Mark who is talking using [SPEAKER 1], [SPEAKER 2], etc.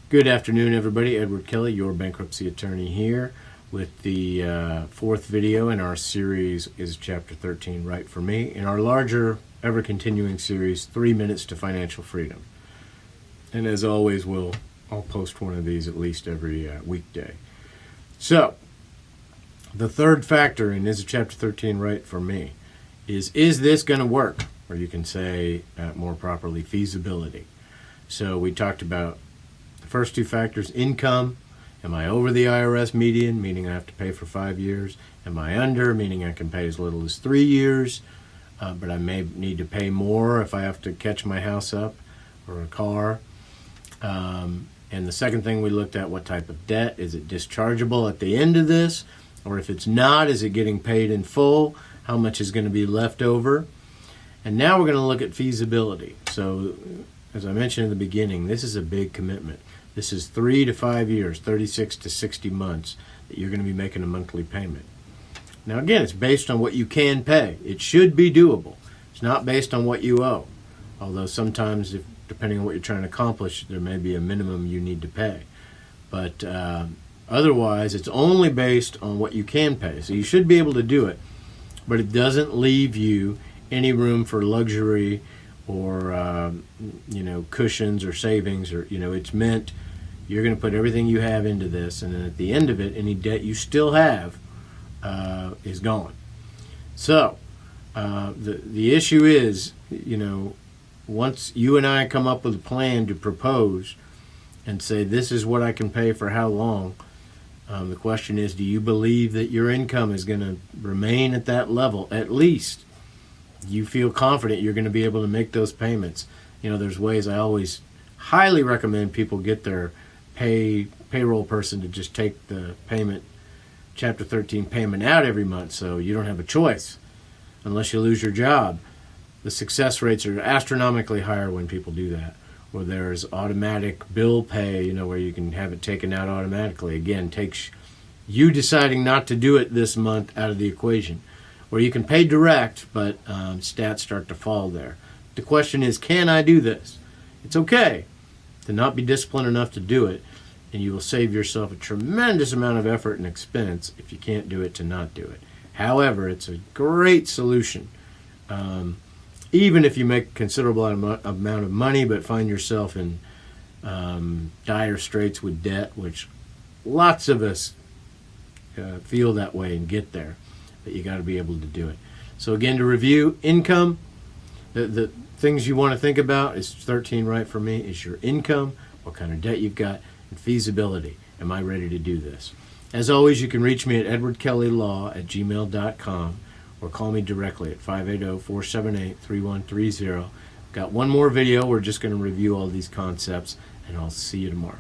[SPEAKER 1] Good afternoon, everybody. Edward Kelly, your bankruptcy attorney, here with the fourth video in our series, Is Chapter 13 Right for Me? In our larger, ever-continuing series, 3 Minutes to Financial Freedom. And as always, I'll post one of these at least every weekday. So, the third factor in Is Chapter 13 Right for Me is this going to work? Or you can say, more properly, feasibility. So we talked about the first two factors: income. Am I over the IRS median, meaning I have to pay for 5 years? Am I under, meaning I can pay as little as 3 years, but I may need to pay more if I have to catch my house up or a car? And the second thing we looked at, what type of debt? Is it dischargeable at the end of this? Or if it's not, is it getting paid in full? How much is going to be left over? And now we're going to look at feasibility. So, as I mentioned in the beginning, this is a big commitment. This is 3 to 5 years, 36 to 60 months that you're going to be making a monthly payment. Now again, it's based on what you can pay. It should be doable. It's not based on what you owe. Although sometimes, depending on what you're trying to accomplish, there may be a minimum you need to pay. But otherwise, it's only based on what you can pay. So you should be able to do it, but it doesn't leave you any room for luxury or cushions or savings, or it's meant you're going to put everything you have into this, and then at the end of it, any debt you still have is gone. So the issue is, once you and I come up with a plan to propose and say this is what I can pay for how long, the question is, do you believe that your income is going to remain at that level? At least you feel confident you're going to be able to make those payments. There's ways. I always highly recommend people get their payroll person to just take the payment, Chapter 13 payment out every month, so you don't have a choice unless you lose your job. The success rates are astronomically higher when people do that. Or there's automatic bill pay, where you can have it taken out automatically. Again, takes you deciding not to do it this month out of the equation. Where you can pay direct, but stats start to fall there. The question is, can I do this? It's okay to not be disciplined enough to do it, and you will save yourself a tremendous amount of effort and expense if you can't do it to not do it. However, it's a great solution. Even if you make a considerable amount of money but find yourself in dire straits with debt, which lots of us feel that way and get there, but you got to be able to do it. So again, to review, income, the things you want to think about is 13 right for me, is your income, what kind of debt you've got, and feasibility. Am I ready to do this? As always, you can reach me at edwardkellylaw@gmail.com or call me directly at 580-478-3130. Got one more video. We're just going to review all these concepts, and I'll see you tomorrow.